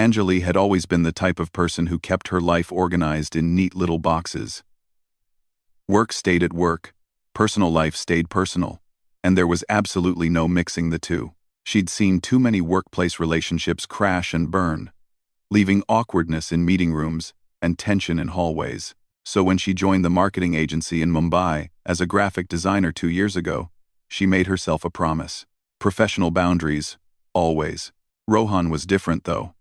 Anjali had always been the type of person who kept her life organized in neat little boxes. Work stayed at work, personal life stayed personal, and there was absolutely no mixing the two. She'd seen too many workplace relationships crash and burn, leaving awkwardness in meeting rooms and tension in hallways. So when she joined the marketing agency in Mumbai as a graphic designer 2 years ago, she made herself a promise. Professional boundaries, always. Rohan was different, though.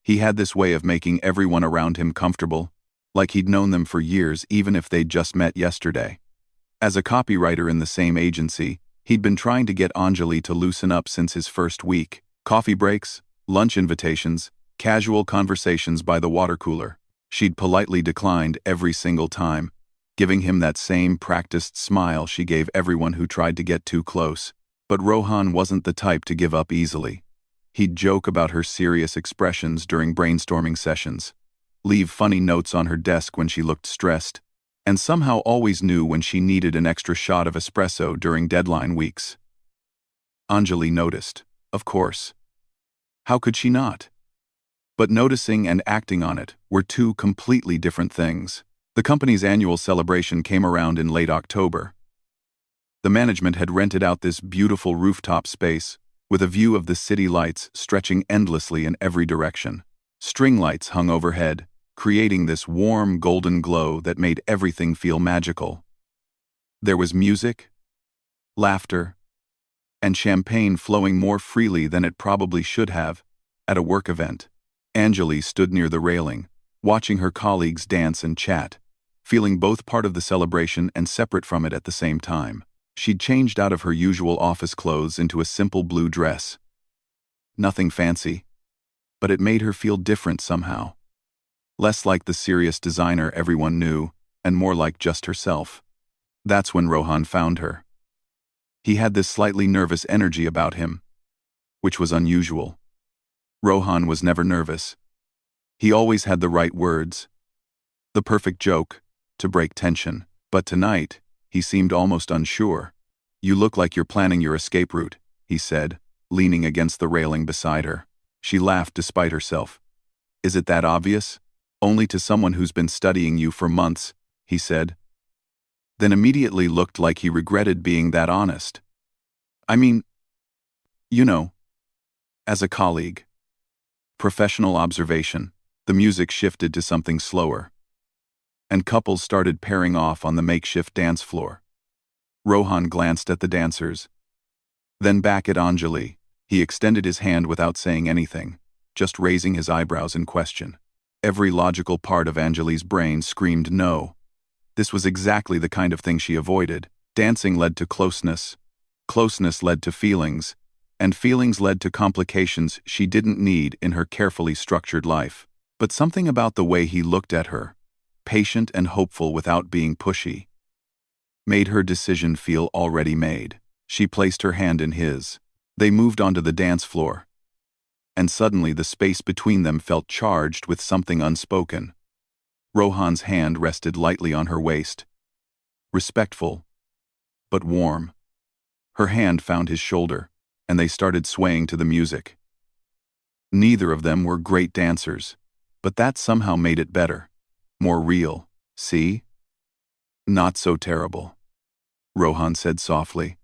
He had this way of making everyone around him comfortable, like he'd known them for years even if they'd just met yesterday. As a copywriter in the same agency, he'd been trying to get Anjali to loosen up since his first week. Coffee breaks, lunch invitations, casual conversations by the water cooler. She'd politely declined every single time, giving him that same practiced smile she gave everyone who tried to get too close. But Rohan wasn't the type to give up easily. He'd joke about her serious expressions during brainstorming sessions, leave funny notes on her desk when she looked stressed, and somehow always knew when she needed an extra shot of espresso during deadline weeks. Anjali noticed, of course. How could she not? But noticing and acting on it were two completely different things. The company's annual celebration came around in late October. The management had rented out this beautiful rooftop space with a view of the city lights stretching endlessly in every direction. String lights hung overhead, creating this warm golden glow that made everything feel magical. There was music, laughter, and champagne flowing more freely than it probably should have at a work event. Anjali stood near the railing, watching her colleagues dance and chat, feeling both part of the celebration and separate from it at the same time. She'd changed out of her usual office clothes into a simple blue dress. Nothing fancy, but it made her feel different somehow. Less like the serious designer everyone knew, and more like just herself. That's when Rohan found her. He had this slightly nervous energy about him, which was unusual. Rohan was never nervous. He always had the right words, the perfect joke, to break tension. But tonight, he seemed almost unsure. "You look like you're planning your escape route," he said, leaning against the railing beside her. She laughed despite herself. "Is it that obvious?" "Only to someone who's been studying you for months," he said. Then immediately looked like he regretted being that honest. "I mean, you know, as a colleague." Professional observation. The music shifted to something slower, and couples started pairing off on the makeshift dance floor. Rohan glanced at the dancers, then back at Anjali. He extended his hand without saying anything, just raising his eyebrows in question. Every logical part of Anjali's brain screamed no. This was exactly the kind of thing she avoided. Dancing led to closeness, closeness led to feelings, and feelings led to complications she didn't need in her carefully structured life. But something about the way he looked at her, patient and hopeful without being pushy, made her decision feel already made. She placed her hand in his. They moved onto the dance floor, and suddenly the space between them felt charged with something unspoken. Rohan's hand rested lightly on her waist, respectful, but warm. Her hand found his shoulder, and they started swaying to the music. Neither of them were great dancers, but that somehow made it better, more real. "See? Not so terrible," Rohan said softly,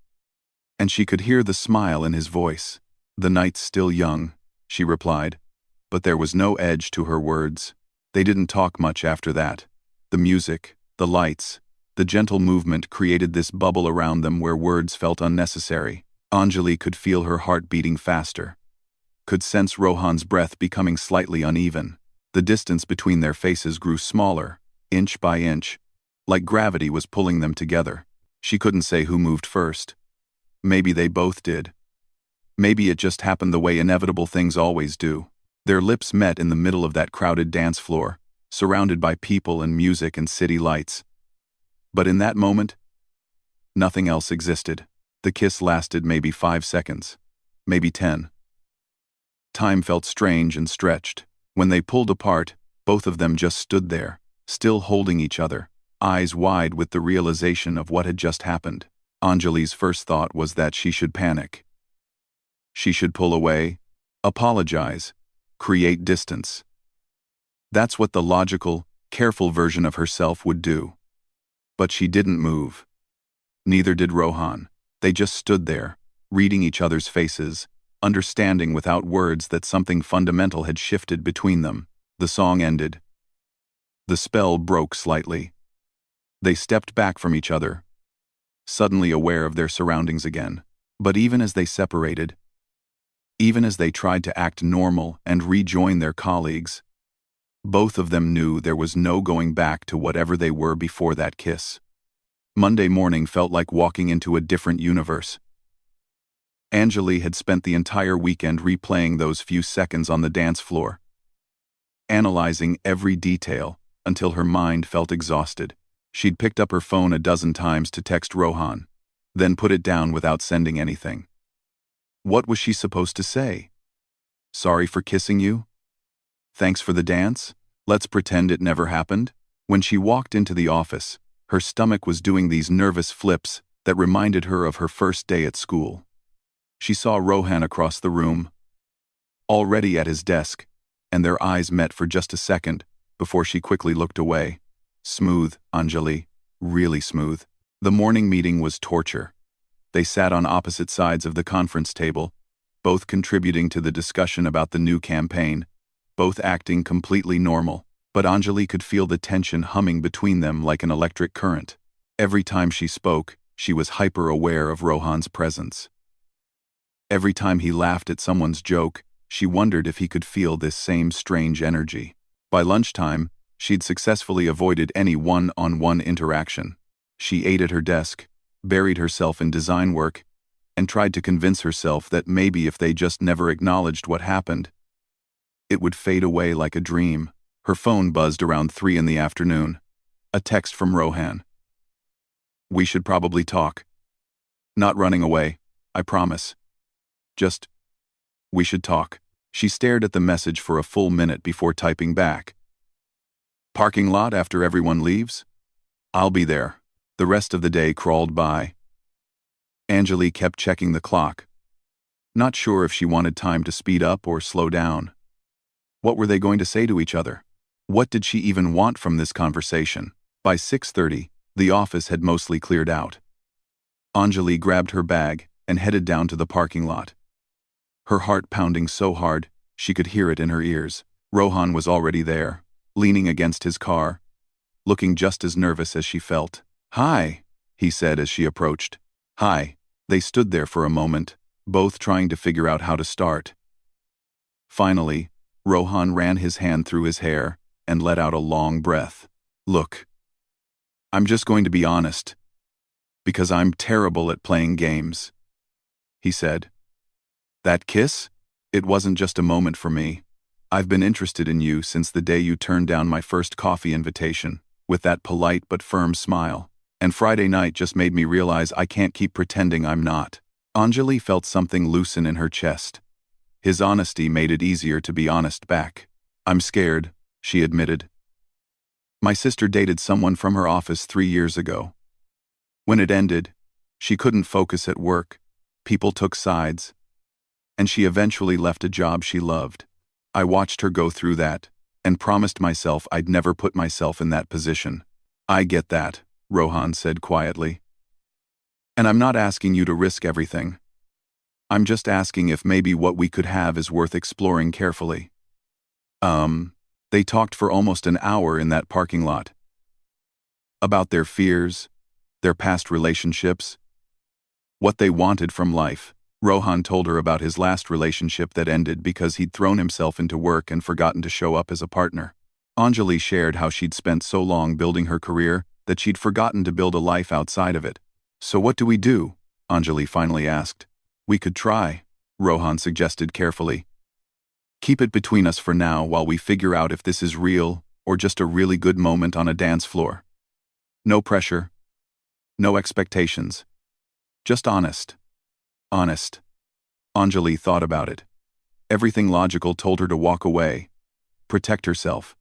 and she could hear the smile in his voice. "The night's still young," she replied, but there was no edge to her words. They didn't talk much after that. The music, the lights, the gentle movement created this bubble around them where words felt unnecessary. Anjali could feel her heart beating faster, could sense Rohan's breath becoming slightly uneven. The distance between their faces grew smaller, inch by inch, like gravity was pulling them together. She couldn't say who moved first. Maybe they both did. Maybe it just happened the way inevitable things always do. Their lips met in the middle of that crowded dance floor, surrounded by people and music and city lights. But in that moment, nothing else existed. The kiss lasted maybe 5 seconds, maybe 10. Time felt strange and stretched. When they pulled apart, both of them just stood there, still holding each other, eyes wide with the realization of what had just happened. Anjali's first thought was that she should panic. She should pull away, apologize, create distance. That's what the logical, careful version of herself would do. But she didn't move. Neither did Rohan. They just stood there, reading each other's faces, understanding without words that something fundamental had shifted between them. The song ended. The spell broke slightly. They stepped back from each other, suddenly aware of their surroundings again. But even as they separated, even as they tried to act normal and rejoin their colleagues, both of them knew there was no going back to whatever they were before that kiss. Monday morning felt like walking into a different universe. Anjali had spent the entire weekend replaying those few seconds on the dance floor, analyzing every detail until her mind felt exhausted. She'd picked up her phone a dozen times to text Rohan, then put it down without sending anything. What was she supposed to say? Sorry for kissing you? Thanks for the dance? Let's pretend it never happened? When she walked into the office, her stomach was doing these nervous flips that reminded her of her first day at school. She saw Rohan across the room, already at his desk, and their eyes met for just a second before she quickly looked away. Smooth, Anjali, really smooth. The morning meeting was torture. They sat on opposite sides of the conference table, both contributing to the discussion about the new campaign, both acting completely normal, but Anjali could feel the tension humming between them like an electric current. Every time she spoke, she was hyper-aware of Rohan's presence. Every time he laughed at someone's joke, she wondered if he could feel this same strange energy. By lunchtime, she'd successfully avoided any one-on-one interaction. She ate at her desk, buried herself in design work, and tried to convince herself that maybe if they just never acknowledged what happened, it would fade away like a dream. Her phone buzzed around 3 in the afternoon. A text from Rohan. We should probably talk. Not running away, I promise. Just, we should talk. She stared at the message for a full minute before typing back. Parking lot after everyone leaves? I'll be there. The rest of the day crawled by. Anjali kept checking the clock, not sure if she wanted time to speed up or slow down. What were they going to say to each other? What did she even want from this conversation? By 6:30, the office had mostly cleared out. Anjali grabbed her bag and headed down to the parking lot. Her heart pounding so hard, she could hear it in her ears. Rohan was already there, leaning against his car, looking just as nervous as she felt. Hi, he said as she approached. Hi. They stood there for a moment, both trying to figure out how to start. Finally, Rohan ran his hand through his hair and let out a long breath. Look, I'm just going to be honest, because I'm terrible at playing games, he said. That kiss? It wasn't just a moment for me. I've been interested in you since the day you turned down my first coffee invitation, with that polite but firm smile. And Friday night just made me realize I can't keep pretending I'm not. Anjali felt something loosen in her chest. His honesty made it easier to be honest back. I'm scared, she admitted. My sister dated someone from her office 3 years ago. When it ended, she couldn't focus at work. People took sides. And she eventually left a job she loved. I watched her go through that, and promised myself I'd never put myself in that position. I get that, Rohan said quietly. And I'm not asking you to risk everything. I'm just asking if maybe what we could have is worth exploring carefully. They talked for almost an hour in that parking lot. About their fears, their past relationships, what they wanted from life. Rohan told her about his last relationship that ended because he'd thrown himself into work and forgotten to show up as a partner. Anjali shared how she'd spent so long building her career that she'd forgotten to build a life outside of it. So what do we do? Anjali finally asked. We could try, Rohan suggested carefully. Keep it between us for now while we figure out if this is real or just a really good moment on a dance floor. No pressure. No expectations. Just honest. Honest. Anjali thought about it. Everything logical told her to walk away, protect herself,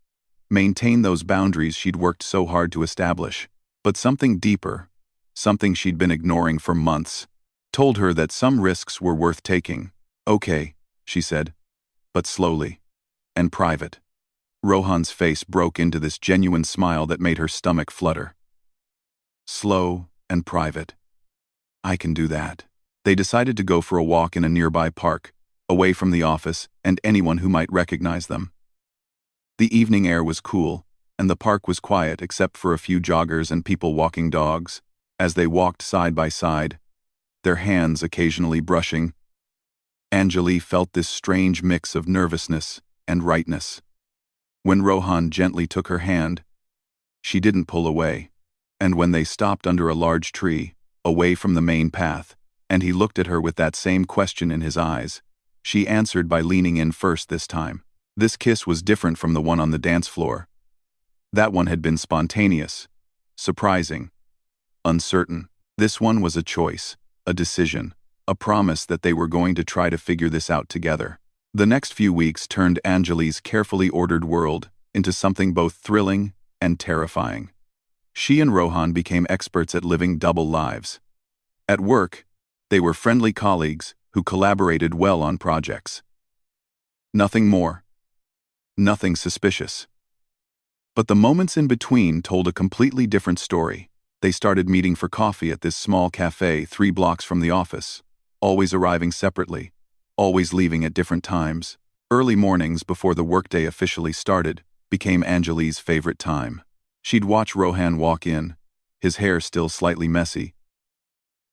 maintain those boundaries she'd worked so hard to establish. But something deeper, something she'd been ignoring for months, told her that some risks were worth taking. Okay, she said, but slowly. and private. Rohan's face broke into this genuine smile that made her stomach flutter. Slow and private. I can do that. They decided to go for a walk in a nearby park, away from the office and anyone who might recognize them. The evening air was cool, and the park was quiet except for a few joggers and people walking dogs. As they walked side by side, their hands occasionally brushing, Anjali felt this strange mix of nervousness and rightness. When Rohan gently took her hand, she didn't pull away, and when they stopped under a large tree, away from the main path, and he looked at her with that same question in his eyes, she answered by leaning in first this time. This kiss was different from the one on the dance floor. That one had been spontaneous, surprising, uncertain. This one was a choice, a decision, a promise that they were going to try to figure this out together. The next few weeks turned Anjali's carefully ordered world into something both thrilling and terrifying. She and Rohan became experts at living double lives. At work, they were friendly colleagues who collaborated well on projects. Nothing more. Nothing suspicious. But the moments in between told a completely different story. They started meeting for coffee at this small cafe 3 blocks from the office, always arriving separately, always leaving at different times. Early mornings before the workday officially started became Anjali's favorite time. She'd watch Rohan walk in, his hair still slightly messy,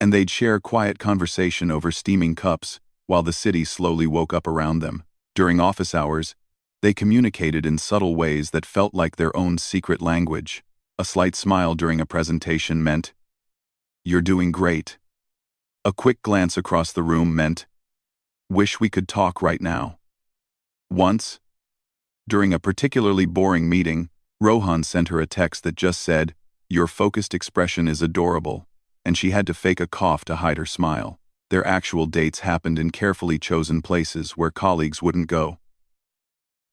and they'd share quiet conversation over steaming cups while the city slowly woke up around them. During office hours, they communicated in subtle ways that felt like their own secret language. A slight smile during a presentation meant, "You're doing great." A quick glance across the room meant, "Wish we could talk right now." Once, during a particularly boring meeting, Rohan sent her a text that just said, "Your focused expression is adorable," and she had to fake a cough to hide her smile. Their actual dates happened in carefully chosen places where colleagues wouldn't go.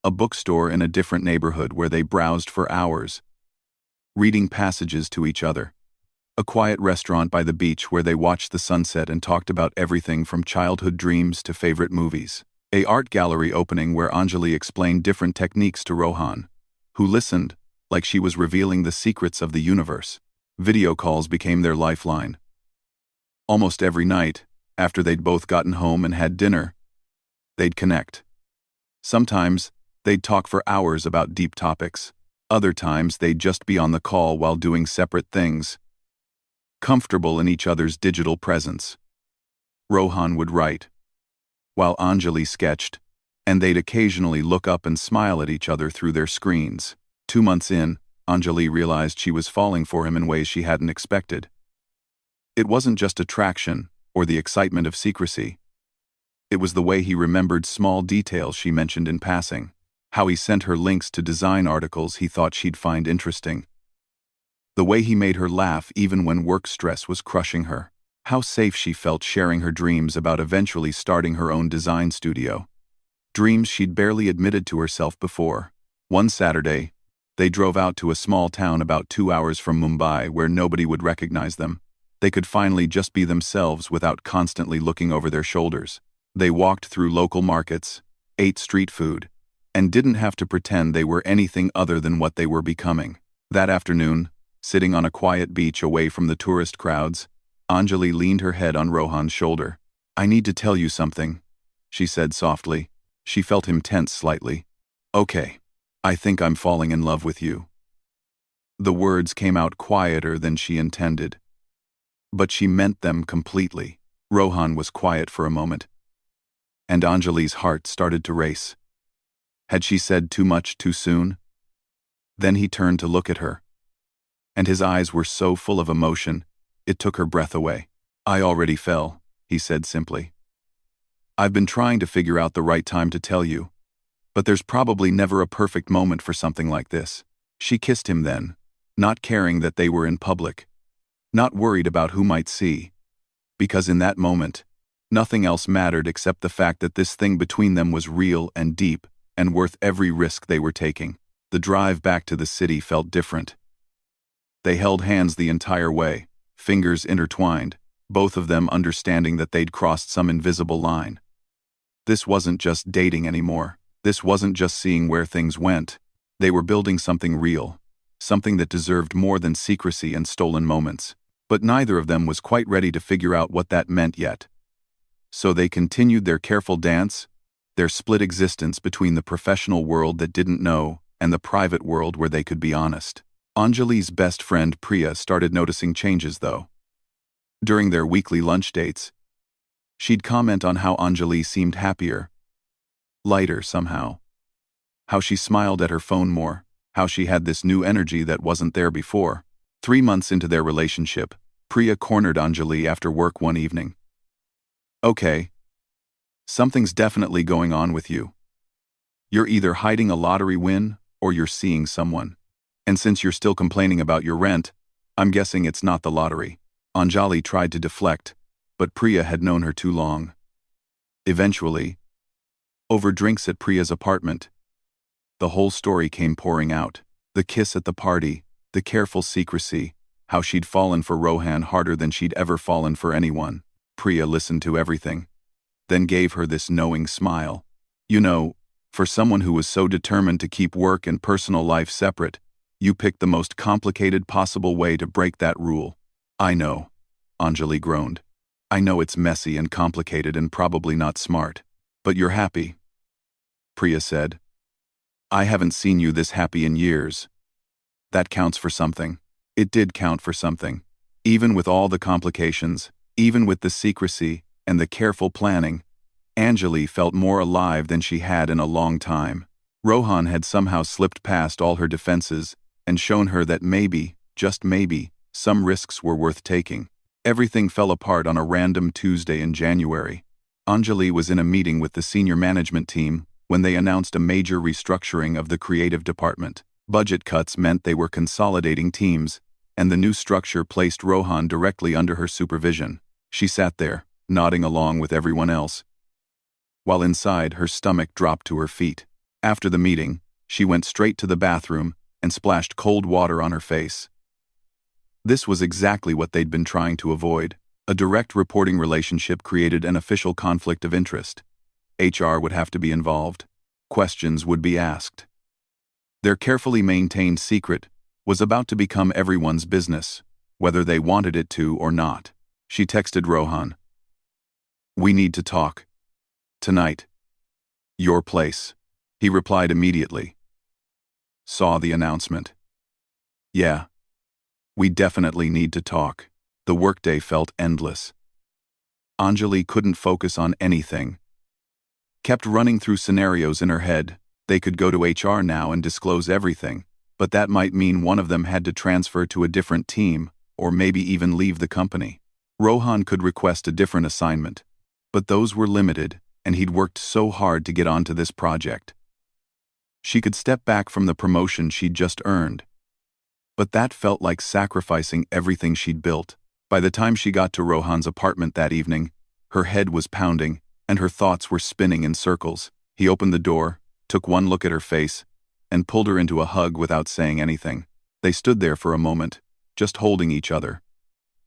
A bookstore in a different neighborhood where they browsed for hours, reading passages to each other. A quiet restaurant by the beach where they watched the sunset and talked about everything from childhood dreams to favorite movies. A art gallery opening where Anjali explained different techniques to Rohan, who listened like she was revealing the secrets of the universe. Video calls became their lifeline. Almost every night, after they'd both gotten home and had dinner, they'd connect. Sometimes, they'd talk for hours about deep topics. Other times, they'd just be on the call while doing separate things, comfortable in each other's digital presence. Rohan would write, while Anjali sketched, and they'd occasionally look up and smile at each other through their screens. 2 months in, Anjali realized she was falling for him in ways she hadn't expected. It wasn't just attraction or the excitement of secrecy. It was the way he remembered small details she mentioned in passing, how he sent her links to design articles he thought she'd find interesting, the way he made her laugh even when work stress was crushing her, how safe she felt sharing her dreams about eventually starting her own design studio. Dreams she'd barely admitted to herself before. One Saturday, they drove out to a small town about 2 hours from Mumbai where nobody would recognize them. They could finally just be themselves without constantly looking over their shoulders. They walked through local markets, ate street food, and didn't have to pretend they were anything other than what they were becoming. That afternoon, sitting on a quiet beach away from the tourist crowds, Anjali leaned her head on Rohan's shoulder. "I need to tell you something," she said softly. She felt him tense slightly. "Okay, I think I'm falling in love with you." The words came out quieter than she intended, but she meant them completely. Rohan was quiet for a moment, and Anjali's heart started to race. Had she said too much too soon? Then he turned to look at her, and his eyes were so full of emotion, it took her breath away. "I already fell," he said simply. "I've been trying to figure out the right time to tell you, but there's probably never a perfect moment for something like this." She kissed him then, not caring that they were in public, not worried about who might see, because in that moment, nothing else mattered except the fact that this thing between them was real and deep and worth every risk they were taking. The drive back to the city felt different. They held hands the entire way, fingers intertwined, both of them understanding that they'd crossed some invisible line. This wasn't just dating anymore. This wasn't just seeing where things went. They were building something real, something that deserved more than secrecy and stolen moments. But neither of them was quite ready to figure out what that meant yet. So they continued their careful dance, their split existence between the professional world that didn't know and the private world where they could be honest. Anjali's best friend Priya started noticing changes though. During their weekly lunch dates, she'd comment on how Anjali seemed happier, lighter somehow. How she smiled at her phone more, how she had this new energy that wasn't there before. 3 months into their relationship, Priya cornered Anjali after work one evening. "Okay, something's definitely going on with you. You're either hiding a lottery win or you're seeing someone. And since you're still complaining about your rent, I'm guessing it's not the lottery." Anjali tried to deflect, but Priya had known her too long. Eventually, over drinks at Priya's apartment, the whole story came pouring out. The kiss at the party, the careful secrecy, how she'd fallen for Rohan harder than she'd ever fallen for anyone. Priya listened to everything, then gave her this knowing smile. "You know, for someone who was so determined to keep work and personal life separate, you picked the most complicated possible way to break that rule." "I know," Anjali groaned. "I know it's messy and complicated and probably not smart. But you're happy," Priya said. "I haven't seen you this happy in years. That counts for something." It did count for something. Even with all the complications, even with the secrecy and the careful planning, Anjali felt more alive than she had in a long time. Rohan had somehow slipped past all her defenses and shown her that maybe, just maybe, some risks were worth taking. Everything fell apart on a random Tuesday in January. Anjali was in a meeting with the senior management team when they announced a major restructuring of the creative department. Budget cuts meant they were consolidating teams, and the new structure placed Rohan directly under her supervision. She sat there, nodding along with everyone else, while inside her stomach dropped to her feet. After the meeting, she went straight to the bathroom and splashed cold water on her face. This was exactly what they'd been trying to avoid. A direct reporting relationship created an official conflict of interest. HR would have to be involved. Questions would be asked. Their carefully maintained secret was about to become everyone's business, whether they wanted it to or not. She texted Rohan. "We need to talk. Tonight. Your place." He replied immediately. "Saw the announcement. Yeah. We definitely need to talk." The workday felt endless. Anjali couldn't focus on anything. Kept running through scenarios in her head. They could go to HR now and disclose everything, but that might mean one of them had to transfer to a different team, or maybe even leave the company. Rohan could request a different assignment, but those were limited, and he'd worked so hard to get onto this project. She could step back from the promotion she'd just earned, but that felt like sacrificing everything she'd built. By the time she got to Rohan's apartment that evening, her head was pounding, and her thoughts were spinning in circles. He opened the door, took one look at her face, and pulled her into a hug without saying anything. They stood there for a moment, just holding each other,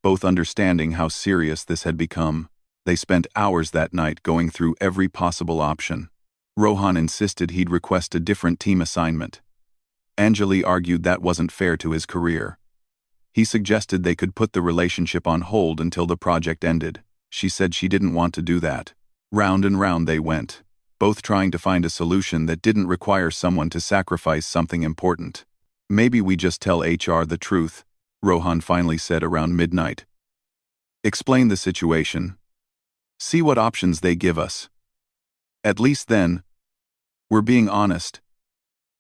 both understanding how serious this had become. They spent hours that night going through every possible option. Rohan insisted he'd request a different team assignment. Anjali argued that wasn't fair to his career. He suggested they could put the relationship on hold until the project ended. She said she didn't want to do that. Round and round they went, both trying to find a solution that didn't require someone to sacrifice something important. "Maybe we just tell HR the truth," Rohan finally said around midnight. "Explain the situation. See what options they give us. At least then, we're being honest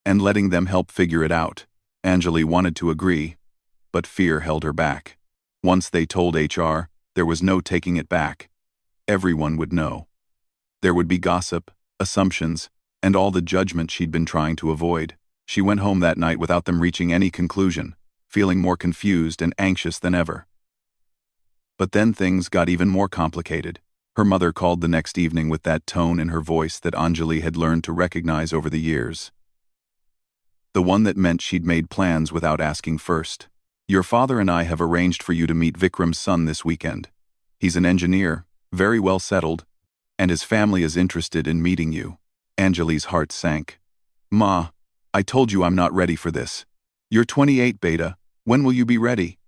and letting them help figure it out." Anjali wanted to agree, but fear held her back. Once they told HR, there was no taking it back. Everyone would know. There would be gossip, assumptions, and all the judgment she'd been trying to avoid. She went home that night without them reaching any conclusion, feeling more confused and anxious than ever. But then things got even more complicated. Her mother called the next evening with that tone in her voice that Anjali had learned to recognize over the years. The one that meant she'd made plans without asking first. "Your father and I have arranged for you to meet Vikram's son this weekend. He's an engineer, very well settled, and his family is interested in meeting you." Anjali's heart sank. "Ma, I told you I'm not ready for this. You're 28, Beta. When will you be ready?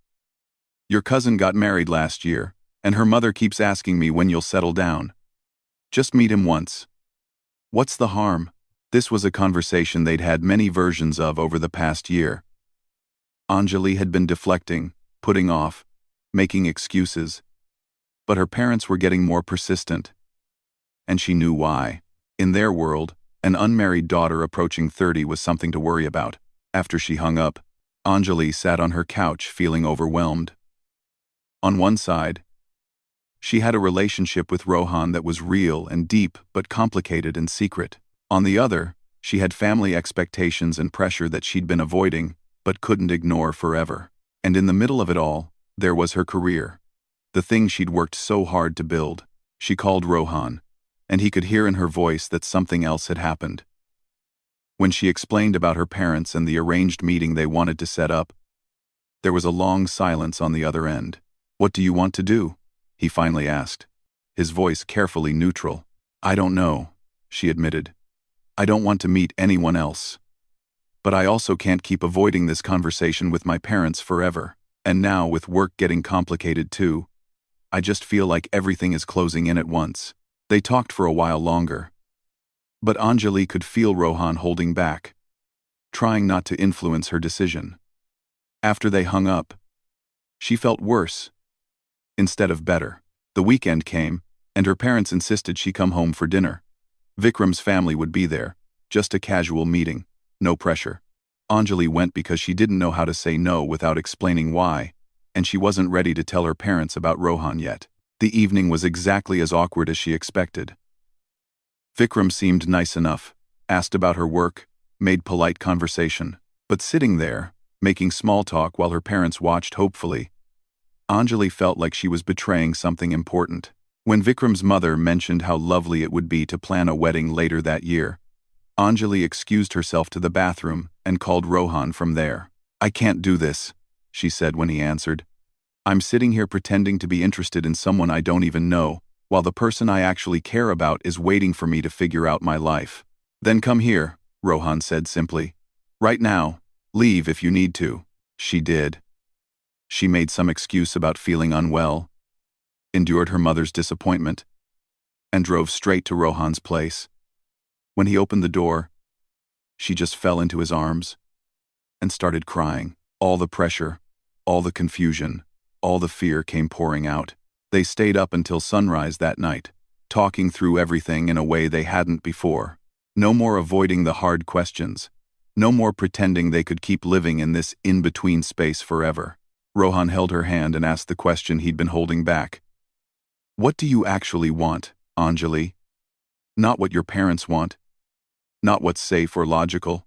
Your cousin got married last year, and her mother keeps asking me when you'll settle down. Just meet him once. What's the harm?" This was a conversation they'd had many versions of over the past year. Anjali had been deflecting, putting off, making excuses. But her parents were getting more persistent. And she knew why. In their world, an unmarried daughter approaching 30 was something to worry about. After she hung up, Anjali sat on her couch feeling overwhelmed. On one side, she had a relationship with Rohan that was real and deep but complicated and secret. On the other, she had family expectations and pressure that she'd been avoiding but couldn't ignore forever. And in the middle of it all, there was her career. The thing she'd worked so hard to build. She called Rohan, and he could hear in her voice that something else had happened. When she explained about her parents and the arranged meeting they wanted to set up, there was a long silence on the other end. "What do you want to do?" he finally asked, his voice carefully neutral. "I don't know," she admitted. "I don't want to meet anyone else. But I also can't keep avoiding this conversation with my parents forever. And now, with work getting complicated too, I just feel like everything is closing in at once." They talked for a while longer. But Anjali could feel Rohan holding back, trying not to influence her decision. After they hung up, she felt worse instead of better. The weekend came, and her parents insisted she come home for dinner. Vikram's family would be there, just a casual meeting, no pressure. Anjali went because she didn't know how to say no without explaining why, and she wasn't ready to tell her parents about Rohan yet. The evening was exactly as awkward as she expected. Vikram seemed nice enough, asked about her work, made polite conversation. But sitting there, making small talk while her parents watched hopefully, Anjali felt like she was betraying something important. When Vikram's mother mentioned how lovely it would be to plan a wedding later that year, Anjali excused herself to the bathroom and called Rohan from there. "I can't do this," she said when he answered. "I'm sitting here pretending to be interested in someone I don't even know, while the person I actually care about is waiting for me to figure out my life." "Then come here," Rohan said simply. "Right now. Leave if you need to." She did. She made some excuse about feeling unwell, endured her mother's disappointment, and drove straight to Rohan's place. When he opened the door, she just fell into his arms and started crying. All the pressure, all the confusion, all the fear came pouring out. They stayed up until sunrise that night, talking through everything in a way they hadn't before. No more avoiding the hard questions. No more pretending they could keep living in this in-between space forever. Rohan held her hand and asked the question he'd been holding back. "What do you actually want, Anjali? Not what your parents want. Not what's safe or logical.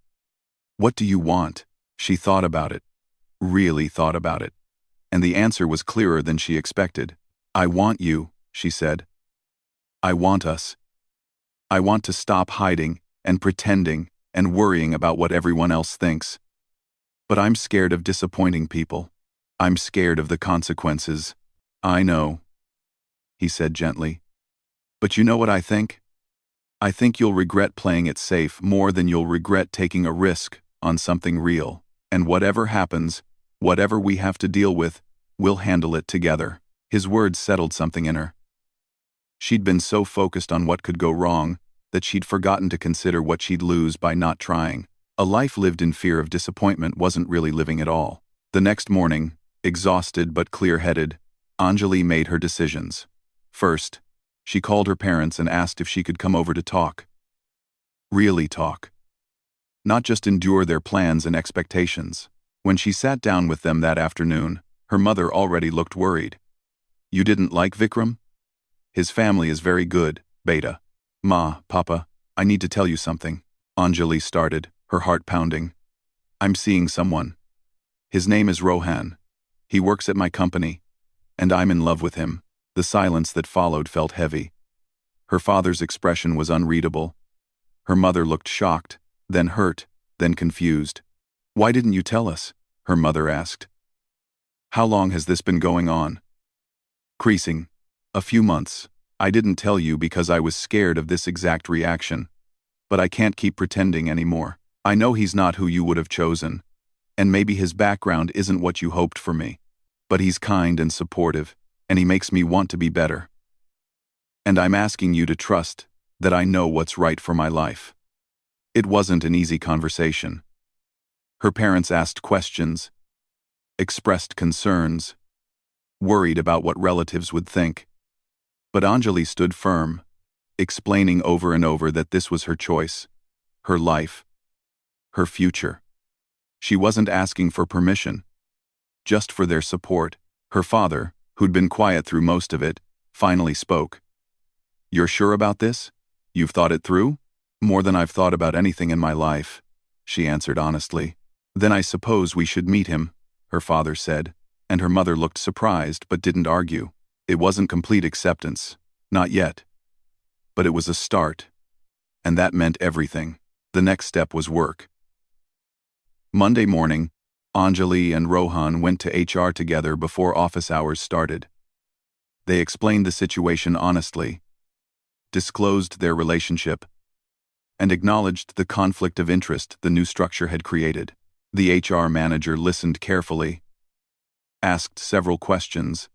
What do you want?" She thought about it. Really thought about it. And the answer was clearer than she expected. "I want you," she said. "I want us. I want to stop hiding and pretending and worrying about what everyone else thinks. But I'm scared of disappointing people. I'm scared of the consequences." "I know," he said gently. "But you know what I think? I think you'll regret playing it safe more than you'll regret taking a risk on something real. And whatever happens, whatever we have to deal with, we'll handle it together." His words settled something in her. She'd been so focused on what could go wrong that she'd forgotten to consider what she'd lose by not trying. A life lived in fear of disappointment wasn't really living at all. The next morning, exhausted but clear-headed, Anjali made her decisions. First, she called her parents and asked if she could come over to talk. Really talk. Not just endure their plans and expectations. When she sat down with them that afternoon, her mother already looked worried. "You didn't like Vikram? His family is very good, Beta." "Ma, Papa, I need to tell you something," Anjali started, her heart pounding. "I'm seeing someone. His name is Rohan. He works at my company, and I'm in love with him." The silence that followed felt heavy. Her father's expression was unreadable. Her mother looked shocked, then hurt, then confused. "Why didn't you tell us?" her mother asked. "How long has this been going on?" "Creasing. A few months. I didn't tell you because I was scared of this exact reaction. But I can't keep pretending anymore. I know he's not who you would have chosen, and maybe his background isn't what you hoped for me. But he's kind and supportive, and he makes me want to be better. And I'm asking you to trust that I know what's right for my life." It wasn't an easy conversation. Her parents asked questions, expressed concerns, worried about what relatives would think. But Anjali stood firm, explaining over and over that this was her choice, her life, her future. She wasn't asking for permission, just for their support. Her father, who'd been quiet through most of it, finally spoke. "You're sure about this? You've thought it through?" "More than I've thought about anything in my life," she answered honestly. "Then I suppose we should meet him," her father said, and her mother looked surprised but didn't argue. It wasn't complete acceptance, not yet. But it was a start, and that meant everything. The next step was work. Monday morning, Anjali and Rohan went to HR together before office hours started. They explained the situation honestly, disclosed their relationship, and acknowledged the conflict of interest the new structure had created. The HR manager listened carefully, asked several questions,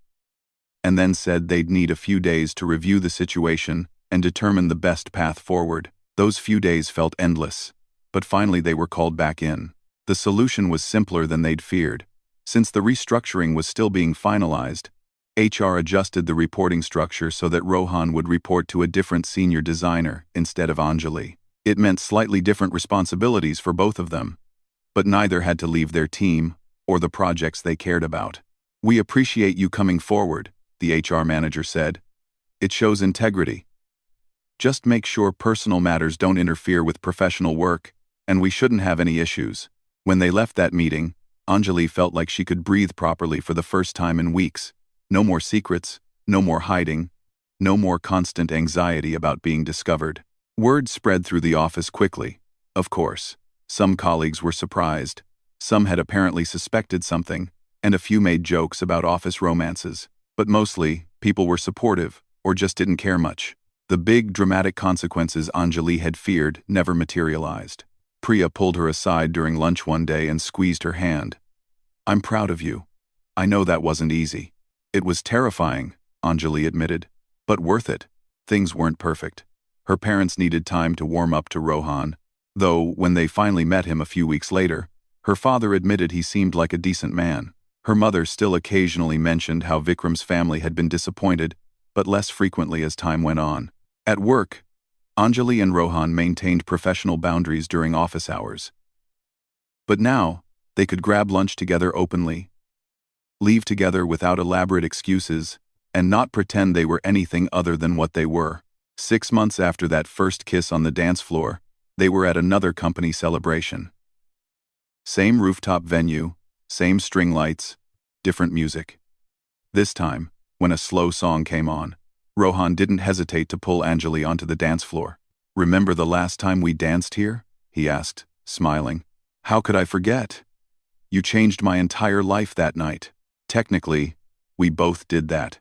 and then said they'd need a few days to review the situation and determine the best path forward. Those few days felt endless, but finally they were called back in. The solution was simpler than they'd feared. Since the restructuring was still being finalized, HR adjusted the reporting structure so that Rohan would report to a different senior designer instead of Anjali. It meant slightly different responsibilities for both of them, but neither had to leave their team or the projects they cared about. "We appreciate you coming forward," the HR manager said. "It shows integrity. Just make sure personal matters don't interfere with professional work, and we shouldn't have any issues." When they left that meeting, Anjali felt like she could breathe properly for the first time in weeks. No more secrets, no more hiding, no more constant anxiety about being discovered. Word spread through the office quickly. Of course, some colleagues were surprised, some had apparently suspected something, and a few made jokes about office romances. But mostly, people were supportive, or just didn't care much. The big, dramatic consequences Anjali had feared never materialized. Priya pulled her aside during lunch one day and squeezed her hand. "I'm proud of you. I know that wasn't easy." "It was terrifying," Anjali admitted, "but worth it." Things weren't perfect. Her parents needed time to warm up to Rohan, though when they finally met him a few weeks later, her father admitted he seemed like a decent man. Her mother still occasionally mentioned how Vikram's family had been disappointed, but less frequently as time went on. At work, Anjali and Rohan maintained professional boundaries during office hours. But now, they could grab lunch together openly, leave together without elaborate excuses, and not pretend they were anything other than what they were. 6 months after that first kiss on the dance floor, they were at another company celebration. Same rooftop venue, same string lights, different music. This time, when a slow song came on, Rohan didn't hesitate to pull Anjali onto the dance floor. "Remember the last time we danced here?" he asked, smiling. "How could I forget? You changed my entire life that night." Technically, we both did that.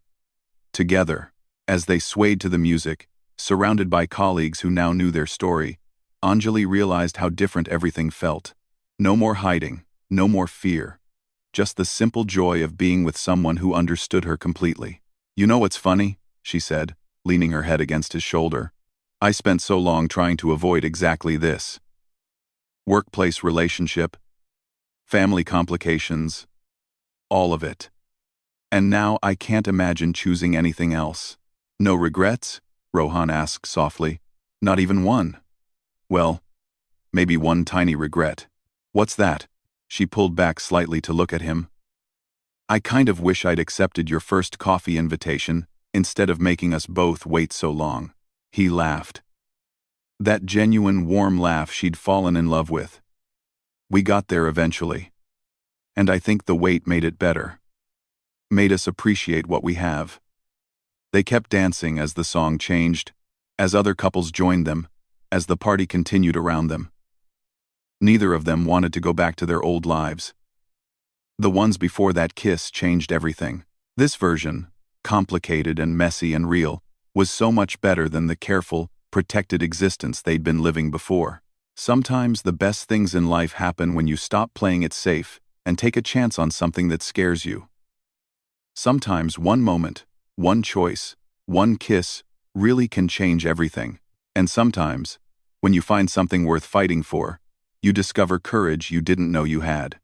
Together, as they swayed to the music, surrounded by colleagues who now knew their story, Anjali realized how different everything felt. No more hiding, no more fear. Just the simple joy of being with someone who understood her completely. "You know what's funny?" she said, leaning her head against his shoulder. "I spent so long trying to avoid exactly this. Workplace relationship, family complications, all of it. And now I can't imagine choosing anything else." "No regrets?" Rohan asked softly. "Not even one." "Well, maybe one tiny regret." "What's that?" She pulled back slightly to look at him. "I kind of wish I'd accepted your first coffee invitation instead of making us both wait so long." He laughed. That genuine, warm laugh she'd fallen in love with. "We got there eventually. And I think the wait made it better. Made us appreciate what we have." They kept dancing as the song changed, as other couples joined them, as the party continued around them. Neither of them wanted to go back to their old lives. The ones before that kiss changed everything. This version, complicated and messy and real, was so much better than the careful, protected existence they'd been living before. Sometimes the best things in life happen when you stop playing it safe and take a chance on something that scares you. Sometimes one moment, one choice, one kiss really can change everything. And sometimes, when you find something worth fighting for, you discover courage you didn't know you had.